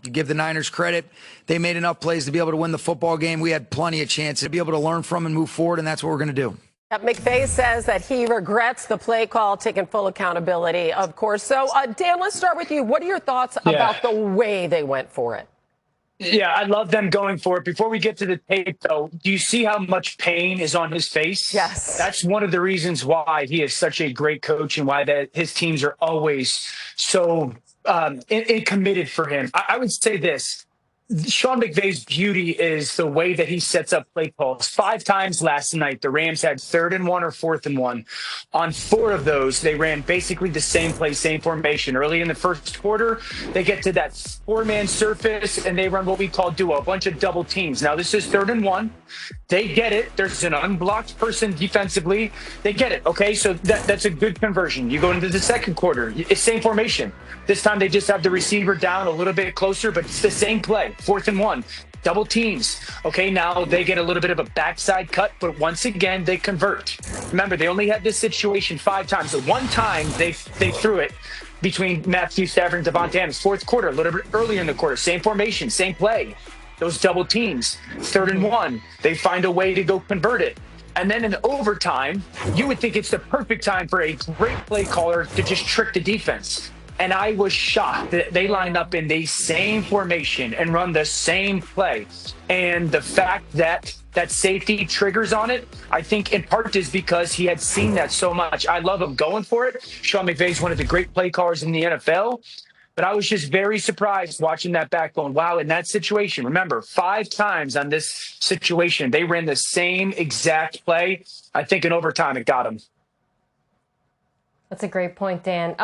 To give the Niners credit, they made enough plays to be able to win the football game. We had plenty of chances to be able to learn from and move forward, and that's what we're going to do. McVay says that he regrets the play call, taking full accountability, of course. So, Dan, let's start with you. What are your thoughts about the way they went for it? Yeah, I love them going for it. Before we get to the tape, though, do you see how much pain is on his face? Yes. That's one of the reasons why he is such a great coach and why his teams are always so committed for him. I would say this. Sean McVay's beauty is the way that he sets up play calls. 5 times last night, the Rams had 3rd and 1 or 4th and 1. On 4 of those, they ran basically the same play, same formation. Early in the first quarter, they get to that 4-man surface, and they run what we call duo, a bunch of double teams. Now, this is 3rd and 1. They get it. There's an unblocked person defensively. They get it, okay? So that's a good conversion. You go into the second quarter, it's same formation. This time they just have the receiver down a little bit closer, but it's the same play. 4th and 1, double teams. Okay, now they get a little bit of a backside cut, but once again, they convert. Remember, they only had this situation 5 times. The one time they threw it between Matthew Stafford and Devontae Adams. 4th quarter, a little bit earlier in the quarter. Same formation, same play. Those double teams. 3rd and 1, they find a way to go convert it. And then in overtime, you would think it's the perfect time for a great play caller to just trick the defense. And I was shocked that they lined up in the same formation and run the same play. And the fact that that safety triggers on it, I think in part is because he had seen that so much. I love him going for it. Sean McVay is one of the great play callers in the NFL. But I was just very surprised watching that back going, wow, in that situation, remember, 5 times on this situation, they ran the same exact play. I think in overtime it got him. That's a great point, Dan.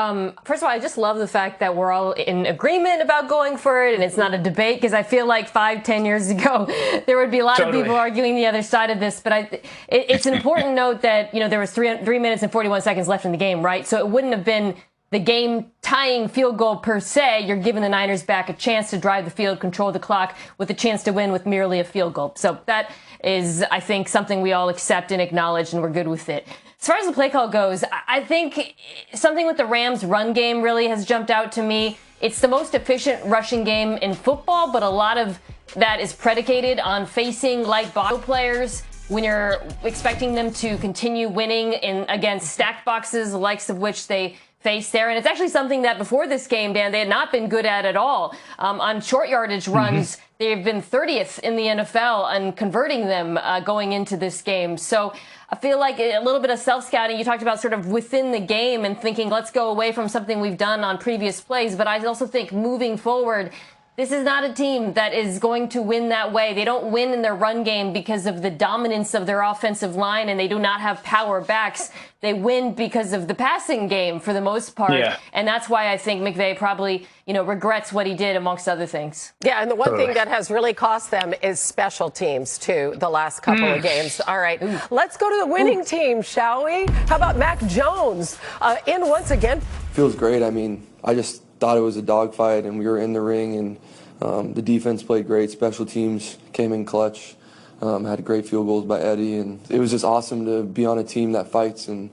First of all, I just love the fact that we're all in agreement about going for it and it's not a debate, because I feel like 5-10 years ago, there would be a lot of people arguing the other side of this. But it's an important note that, there was 3 minutes and 41 seconds left in the game, right? So it wouldn't have been the game-tying field goal per se. You're giving the Niners back a chance to drive the field, control the clock, with a chance to win with merely a field goal. So that is, I think, something we all accept and acknowledge, and we're good with it. As far as the play call goes, I think something with the Rams' run game really has jumped out to me. It's the most efficient rushing game in football, but a lot of that is predicated on facing light box players when you're expecting them to continue winning against stacked boxes, the likes of which they face there. And it's actually something that before this game, Dan, they had not been good at all. On short yardage runs, they've been 30th in the NFL and converting them going into this game. So I feel like a little bit of self-scouting. You talked about sort of within the game and thinking, let's go away from something we've done on previous plays. But I also think moving forward, this is not a team that is going to win that way. They don't win in their run game because of the dominance of their offensive line, and they do not have power backs. They win because of the passing game for the most part. Yeah. And that's why I think McVay probably, regrets what he did, amongst other things. Yeah, and the one thing that has really cost them is special teams, too, the last couple of games. All right, let's go to the winning team, shall we? How about Mac Jones in once again? Feels great. I mean, I just thought it was a dogfight, and we were in the ring, and the defense played great. Special teams came in clutch, had great field goals by Eddie, and it was just awesome to be on a team that fights. And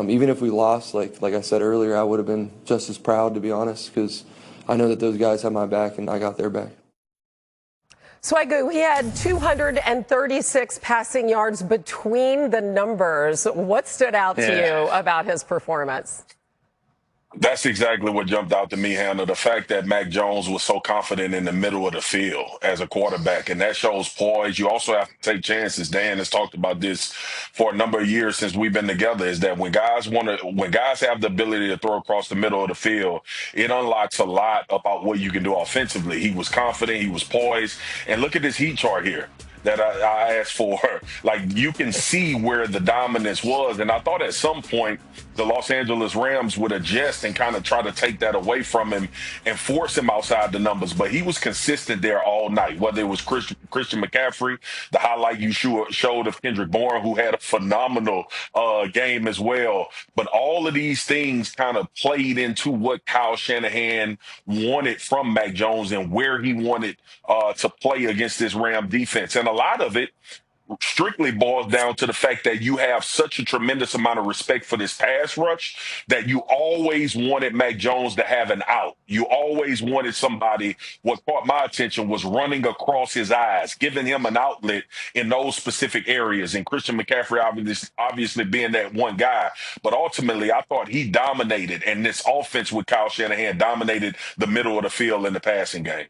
even if we lost, like I said earlier, I would have been just as proud, to be honest, because I know that those guys had my back and I got their back. Swagoo, he had 236 passing yards between the numbers. What stood out to you about his performance? That's exactly what jumped out to me, Hannah. The fact that Mac Jones was so confident in the middle of the field as a quarterback, and that shows poise. You also have to take chances. Dan has talked about this for a number of years since we've been together, is that when guys have the ability to throw across the middle of the field, it unlocks a lot about what you can do offensively. He was confident, he was poised, and look at this heat chart here that I asked for. Like, you can see where the dominance was. And I thought at some point the Los Angeles Rams would adjust and kind of try to take that away from him and force him outside the numbers. But he was consistent there all night, whether it was Christian McCaffrey, the highlight you showed of Kendrick Bourne, who had a phenomenal game as well. But all of these things kind of played into what Kyle Shanahan wanted from Mac Jones and where he wanted to play against this Ram defense. And a lot of it strictly boils down to the fact that you have such a tremendous amount of respect for this pass rush that you always wanted Mac Jones to have an out. You always wanted somebody. What caught my attention was running across his eyes, giving him an outlet in those specific areas. And Christian McCaffrey obviously being that one guy. But ultimately, I thought he dominated, and this offense with Kyle Shanahan dominated the middle of the field in the passing game.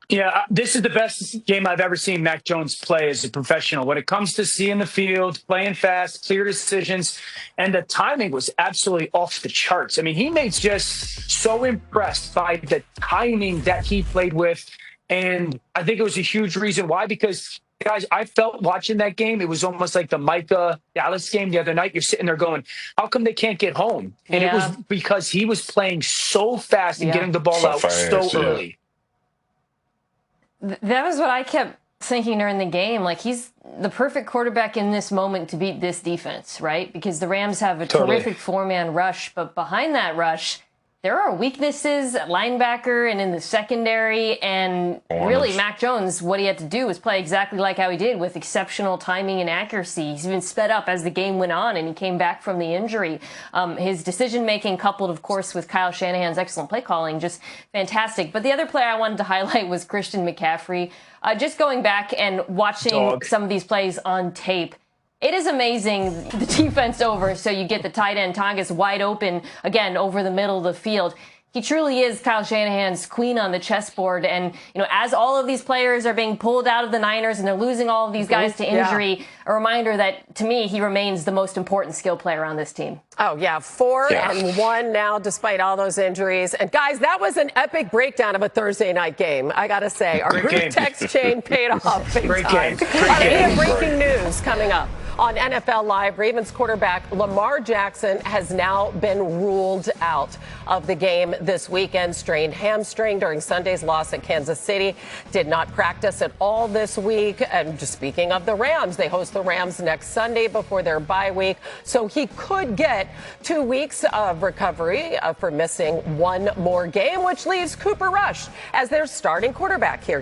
Yeah, this is the best game I've ever seen Mac Jones play as a professional. When it comes to seeing the field, playing fast, clear decisions, and the timing was absolutely off the charts. I mean, he made just so impressed by the timing that he played with. And I think it was a huge reason why, because, guys, I felt watching that game, it was almost like the Micah Dallas game the other night. You're sitting there going, how come they can't get home? And it was because he was playing so fast and getting the ball out so early. That was what I kept thinking during the game. Like, he's the perfect quarterback in this moment to beat this defense, right? Because the Rams have a terrific four-man rush, but behind that rush, there are weaknesses at linebacker and in the secondary, and really Mac Jones, what he had to do was play exactly like how he did, with exceptional timing and accuracy. He's even sped up as the game went on and he came back from the injury. His decision-making, coupled, of course, with Kyle Shanahan's excellent play calling, just fantastic. But the other player I wanted to highlight was Christian McCaffrey. Just going back and watching some of these plays on tape, it is amazing, the defense over, so you get the tight end Tongas wide open, again, over the middle of the field. He truly is Kyle Shanahan's queen on the chessboard. And, you know, as all of these players are being pulled out of the Niners and they're losing all of these guys to injury, a reminder that, to me, he remains the most important skill player on this team. Oh, yeah, 4-1 now, despite all those injuries. And, guys, that was an epic breakdown of a Thursday night game, I got to say. Our group text chain paid off big time. Breaking news coming up. On NFL Live, Ravens quarterback Lamar Jackson has now been ruled out of the game this weekend. Strained hamstring during Sunday's loss at Kansas City. Did not practice at all this week. And just speaking of the Rams, they host the Rams next Sunday before their bye week. So he could get 2 weeks of recovery for missing one more game, which leaves Cooper Rush as their starting quarterback here.